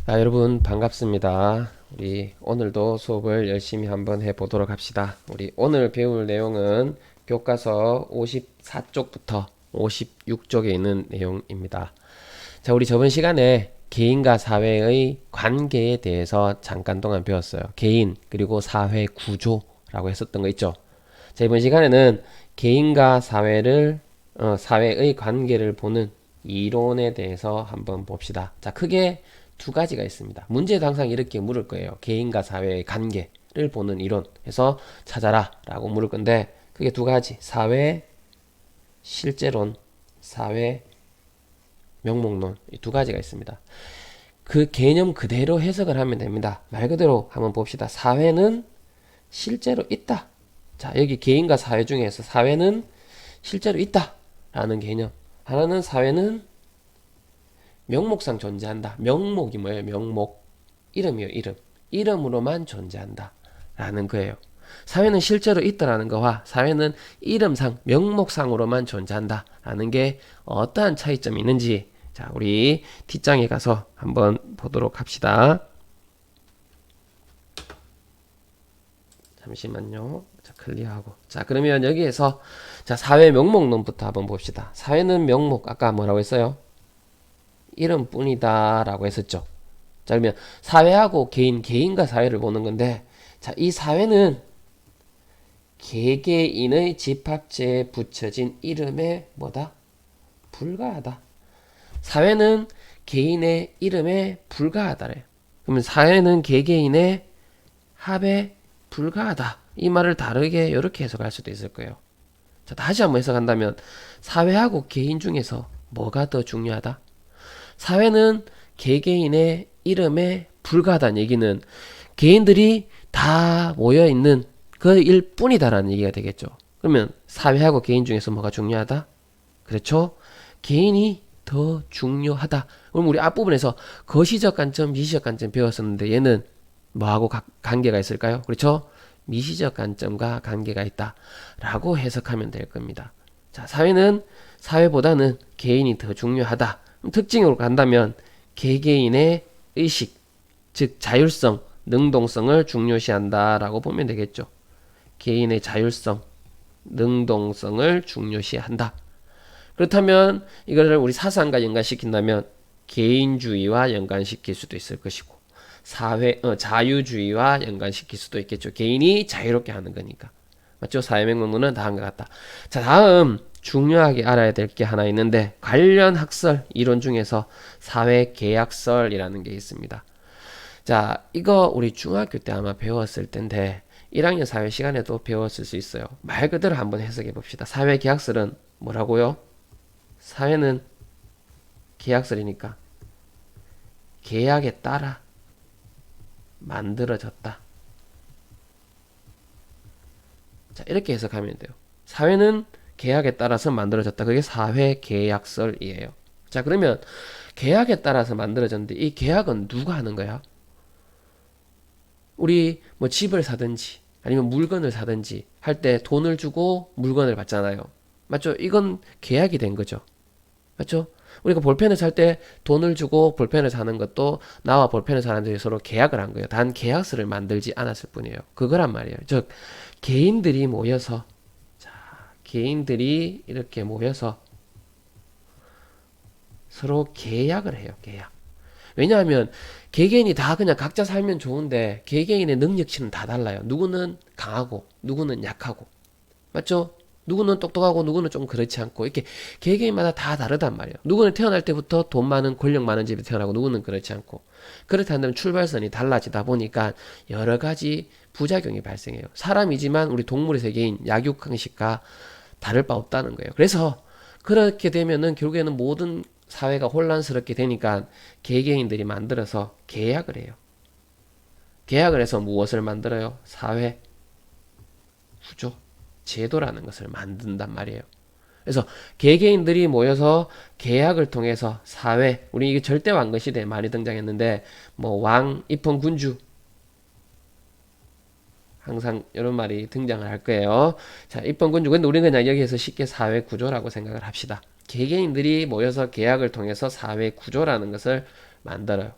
자, 여러분 반갑습니다. 우리 오늘도 수업을 열심히 한번 해보도록 합시다. 우리 오늘 배울 내용은 교과서 54쪽부터 56쪽에 있는 내용입니다. 자, 우리 저번 시간에 개인과 사회의 관계에 대해서 잠깐 동안 배웠어요. 개인 그리고 사회 구조라고 했었던 거 있죠. 자, 이번 시간에는 개인과 사회의 관계를 보는 이론에 대해서 한번 봅시다. 자, 크게 두 가지가 있습니다. 문제도 항상 이렇게 물을 거예요. 개인과 사회의 관계를 보는 이론에서 찾아라 라고 물을 건데, 그게 두 가지. 사회 실제론, 사회 명목론, 이 두 가지가 있습니다. 그 개념 그대로 해석을 하면 됩니다. 말 그대로 한번 봅시다. 사회는 실제로 있다. 자, 여기 개인과 사회 중에서 사회는 실제로 있다 라는 개념. 하나는 사회는 명목상 존재한다. 명목이 뭐예요? 명목. 이름이요, 이름. 이름으로만 존재한다 라는 거예요. 사회는 실제로 있다라는 거와 사회는 이름상, 명목상으로만 존재한다 라는 게 어떠한 차이점이 있는지, 자, 우리 뒷장에 가서 한번 보도록 합시다. 잠시만요. 자, 클리어하고. 자, 그러면 여기에서 자, 사회 명목론부터 한번 봅시다. 사회는 명목, 아까 뭐라고 했어요? 이름뿐이다 라고 했었죠. 자, 그러면 사회하고 개인과 사회를 보는 건데, 자, 이 사회는 개개인의 집합체에 붙여진 이름에 뭐다? 불과하다. 사회는 개인의 이름에 불과하다래. 그러면 사회는 개개인의 합에 불과하다. 이 말을 다르게 이렇게 해석할 수도 있을 거예요. 자, 다시 한번 해석한다면 사회하고 개인 중에서 뭐가 더 중요하다? 사회는 개개인의 이름에 불과하다는 얘기는 개인들이 다 모여있는 그 일뿐이다라는 얘기가 되겠죠. 그러면 사회하고 개인 중에서 뭐가 중요하다? 그렇죠? 개인이 더 중요하다. 그럼 우리 앞부분에서 거시적 관점, 미시적 관점 배웠었는데 얘는 뭐하고 관계가 있을까요? 그렇죠? 미시적 관점과 관계가 있다 라고 해석하면 될 겁니다. 자, 사회보다는 개인이 더 중요하다. 특징으로 간다면 개개인의 의식, 즉 자율성, 능동성을 중요시한다 라고 보면 되겠죠. 개인의 자율성, 능동성을 중요시한다. 그렇다면 이걸 우리 사상과 연관시킨다면 개인주의와 연관시킬 수도 있을 것이고, 자유주의와 연관시킬 수도 있겠죠. 개인이 자유롭게 하는 거니까. 맞죠? 사회명목론은 다 한 것 같다. 자, 다음 중요하게 알아야 될 게 하나 있는데, 관련 학설 이론 중에서 사회계약설이라는 게 있습니다. 자, 이거 우리 중학교 때 아마 배웠을 텐데 1학년 사회 시간에도 배웠을 수 있어요. 말 그대로 한번 해석해 봅시다. 사회계약설은 뭐라고요? 사회는 계약설이니까 계약에 따라 만들어졌다. 자, 이렇게 해석하면 돼요. 사회는 계약에 따라서 만들어졌다. 그게 사회계약설이에요. 자, 그러면 계약에 따라서 만들어졌는데 이 계약은 누가 하는 거야? 우리 뭐 집을 사든지 아니면 물건을 사든지 할 때 돈을 주고 물건을 받잖아요. 맞죠? 이건 계약이 된 거죠. 맞죠? 우리가 볼펜을 살 때 돈을 주고 볼펜을 사는 것도 나와 볼펜을 사는 데 서로 계약을 한 거예요. 단 계약서를 만들지 않았을 뿐이에요. 그거란 말이에요. 즉 개인들이 모여서, 자, 개인들이 이렇게 모여서 서로 계약을 해요. 계약. 왜냐하면 개개인이 다 그냥 각자 살면 좋은데 개개인의 능력치는 다 달라요. 누구는 강하고 누구는 약하고, 맞죠? 누구는 똑똑하고 누구는 좀 그렇지 않고, 이렇게 개개인마다 다 다르단 말이에요. 누구는 태어날 때부터 돈 많은 권력 많은 집에 태어나고 누구는 그렇지 않고, 그렇다면 출발선이 달라지다 보니까 여러 가지 부작용이 발생해요. 사람이지만 우리 동물의 세계인 약육강식과 다를 바 없다는 거예요. 그래서 그렇게 되면은 결국에는 모든 사회가 혼란스럽게 되니까 개개인들이 만들어서 계약을 해요. 계약을 해서 무엇을 만들어요? 사회 구조, 제도라는 것을 만든단 말이에요. 그래서 개개인들이 모여서 계약을 통해서 사회, 우리 이게 절대 왕건 시대에 많이 등장했는데 뭐 왕, 입헌, 군주, 항상 이런 말이 등장을 할 거예요. 자, 입헌, 군주. 근데 우리는 그냥 여기에서 쉽게 사회 구조라고 생각을 합시다. 개개인들이 모여서 계약을 통해서 사회 구조라는 것을 만들어요.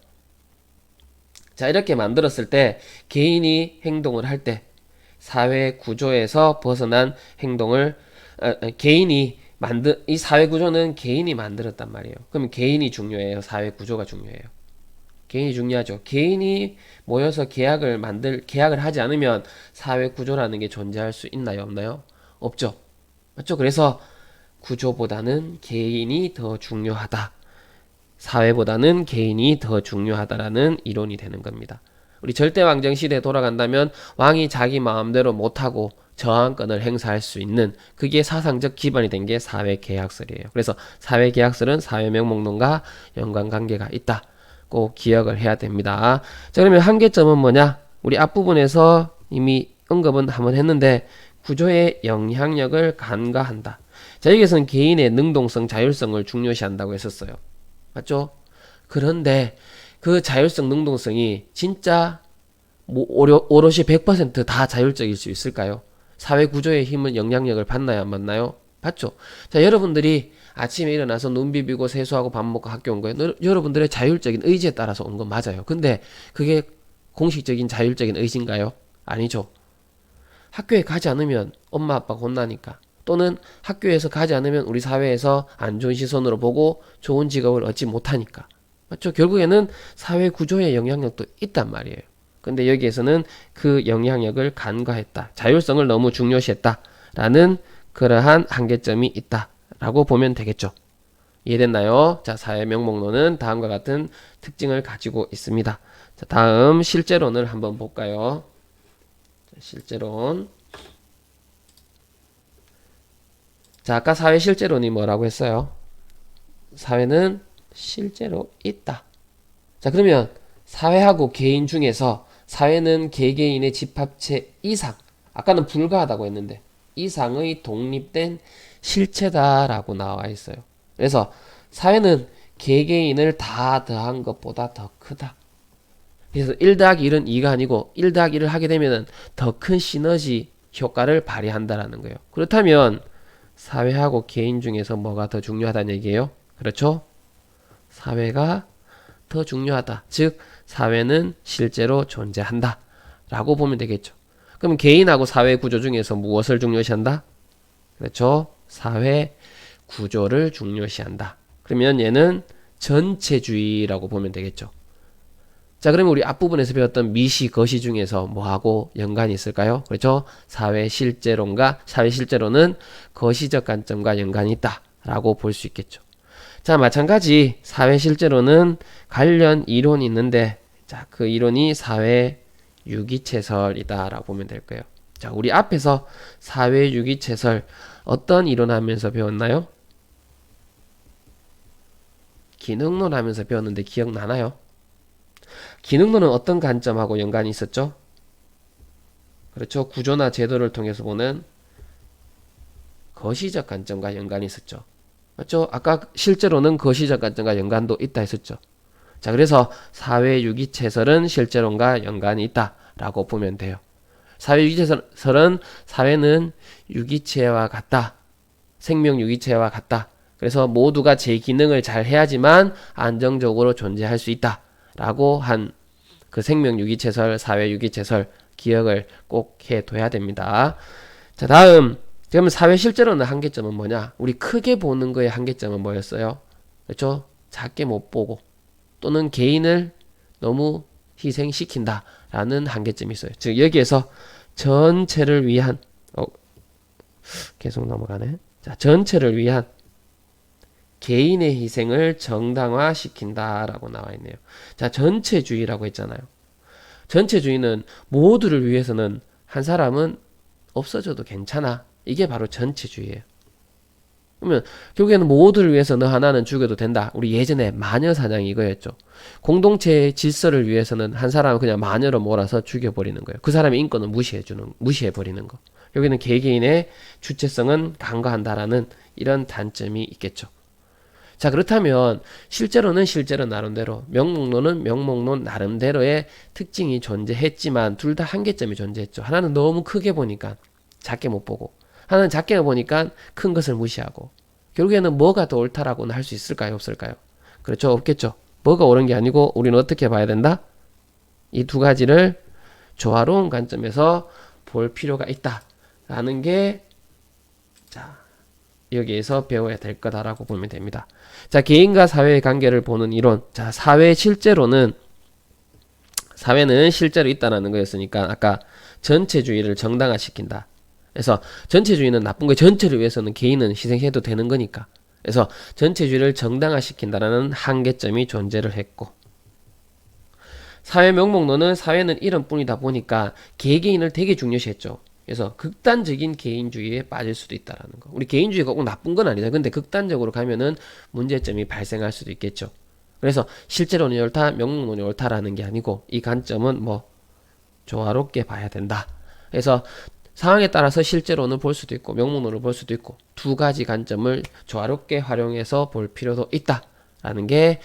자, 이렇게 만들었을 때 개인이 행동을 할 때 사회 구조에서 벗어난 행동을 개인이 만든 이 사회 구조는 개인이 만들었단 말이에요. 그럼 개인이 중요해요. 사회 구조가 중요해요. 개인이 중요하죠. 개인이 모여서 계약을 하지 않으면 사회 구조라는 게 존재할 수 있나요? 없나요? 없죠. 맞죠? 그래서 구조보다는 개인이 더 중요하다. 사회보다는 개인이 더 중요하다라는 이론이 되는 겁니다. 우리 절대왕정 시대에 돌아간다면 왕이 자기 마음대로 못하고 저항권을 행사할 수 있는 그게 사상적 기반이 된 게 사회계약설이에요. 그래서 사회계약설은 사회명목론과 연관관계가 있다. 꼭 기억을 해야 됩니다. 자, 그러면 한계점은 뭐냐? 우리 앞부분에서 이미 언급은 한번 했는데 구조의 영향력을 간과한다. 자, 여기서는 개인의 능동성, 자율성을 중요시한다고 했었어요. 맞죠? 그런데 그 자율성, 능동성이 진짜 오롯이 100%다 자율적일 수 있을까요? 사회 구조의 힘은 영향력을 받나요? 안 받나요? 받죠? 자, 여러분들이 아침에 일어나서 눈 비비고 세수하고 밥 먹고 학교 온 거예요. 여러분들의 자율적인 의지에 따라서 온 건 맞아요. 근데 그게 공식적인 자율적인 의지인가요? 아니죠. 학교에 가지 않으면 엄마 아빠가 혼나니까, 또는 학교에서 가지 않으면 우리 사회에서 안 좋은 시선으로 보고 좋은 직업을 얻지 못하니까. 맞죠? 결국에는 사회 구조의 영향력도 있단 말이에요. 근데 여기에서는 그 영향력을 간과했다. 자율성을 너무 중요시했다라는 그러한 한계점이 있다라고 보면 되겠죠. 이해됐나요? 자, 사회 명목론은 다음과 같은 특징을 가지고 있습니다. 자, 다음 실제론을 한번 볼까요? 자, 실제론. 자, 아까 사회 실제론이 뭐라고 했어요? 사회는 실제로 있다. 자, 그러면 사회하고 개인 중에서 사회는 개개인의 집합체 이상, 아까는 불가하다고 했는데 이상의 독립된 실체다라고 나와 있어요. 그래서 사회는 개개인을 다 더한 것보다 더 크다. 그래서 1 더하기 1은 2가 아니고 1 더하기 1을 하게 되면 더 큰 시너지 효과를 발휘한다라는 거예요. 그렇다면 사회하고 개인 중에서 뭐가 더 중요하다는 얘기예요? 그렇죠? 사회가 더 중요하다. 즉 사회는 실제로 존재한다 라고 보면 되겠죠. 그럼 개인하고 사회 구조 중에서 무엇을 중요시한다? 그렇죠? 사회 구조를 중요시한다. 그러면 얘는 전체주의라고 보면 되겠죠. 자, 그러면 우리 앞부분에서 배웠던 미시, 거시 중에서 뭐하고 연관이 있을까요? 그렇죠? 사회 실제론은 거시적 관점과 연관이 있다 라고 볼 수 있겠죠. 자, 마찬가지 사회 실제론은 관련 이론이 있는데, 자, 그 이론이 사회 유기체설이다 라고 보면 될 거예요. 자, 우리 앞에서 사회 유기체설 어떤 이론 하면서 배웠나요? 기능론 하면서 배웠는데 기억나나요? 기능론은 어떤 관점하고 연관이 있었죠? 그렇죠. 구조나 제도를 통해서 보는 거시적 관점과 연관이 있었죠. 맞죠? 아까 실제로는 거시적 관점과 연관도 있다 했었죠. 자, 그래서 사회 유기체설은 실제론과 연관이 있다라고 보면 돼요. 사회 유기체설은 사회는 유기체와 같다. 생명 유기체와 같다. 그래서 모두가 제 기능을 잘 해야지만 안정적으로 존재할 수 있다. 라고 한 그 생명 유기체설, 사회 유기체설 기억을 꼭 해둬야 됩니다. 자, 다음. 그러면 사회 실제로는 한계점은 뭐냐? 우리 크게 보는 거의 한계점은 뭐였어요? 그렇죠? 작게 못 보고 또는 개인을 너무 희생시킨다 라는 한계점이 있어요. 즉 여기에서 전체를 위한 계속 넘어가네. 자, 전체를 위한 개인의 희생을 정당화시킨다 라고 나와 있네요. 자, 전체주의라고 했잖아요. 전체주의는 모두를 위해서는 한 사람은 없어져도 괜찮아. 이게 바로 전체주의예요. 그러면 결국에는 모두를 위해서 너 하나는 죽여도 된다. 우리 예전에 마녀사냥이 이거였죠. 공동체의 질서를 위해서는 한 사람을 그냥 마녀로 몰아서 죽여버리는 거예요. 그 사람의 인권을 무시해버리는 거. 여기는 개개인의 주체성은 간과한다라는 이런 단점이 있겠죠. 자, 그렇다면 실제로는 실제로 나름대로, 명목론은 명목론 나름대로의 특징이 존재했지만 둘 다 한계점이 존재했죠. 하나는 너무 크게 보니까 작게 못 보고, 하나는 작게 보니까 큰 것을 무시하고, 결국에는 뭐가 더 옳다라고는 할 수 있을까요? 없을까요? 그렇죠. 없겠죠. 뭐가 옳은 게 아니고 우리는 어떻게 봐야 된다? 이 두 가지를 조화로운 관점에서 볼 필요가 있다라는 게 자, 여기에서 배워야 될 거다라고 보면 됩니다. 자, 개인과 사회의 관계를 보는 이론. 자, 사회는 실제로 있다라는 거였으니까 아까 전체주의를 정당화시킨다. 그래서 전체주의는 나쁜 거, 전체를 위해서는 개인은 희생해도 되는 거니까. 그래서 전체주의를 정당화시킨다라는 한계점이 존재를 했고, 사회 명목론은 사회는 이런뿐이다 보니까 개개인을 되게 중요시했죠. 그래서 극단적인 개인주의에 빠질 수도 있다라는 거. 우리 개인주의가 꼭 나쁜 건 아니다. 근데 극단적으로 가면은 문제점이 발생할 수도 있겠죠. 그래서 실제론이 옳다, 명목론이 옳다라는 게 아니고 이 관점은 뭐 조화롭게 봐야 된다. 그래서 상황에 따라서 실제론을 볼 수도 있고 명목론을 볼 수도 있고 두 가지 관점을 조화롭게 활용해서 볼 필요도 있다라는 게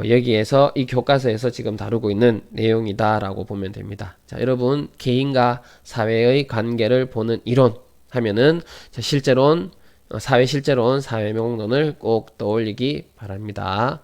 여기에서 이 교과서에서 지금 다루고 있는 내용이다라고 보면 됩니다. 자, 여러분 개인과 사회의 관계를 보는 이론 하면은 실제론, 사회 실제론, 사회 명목론을 꼭 떠올리기 바랍니다.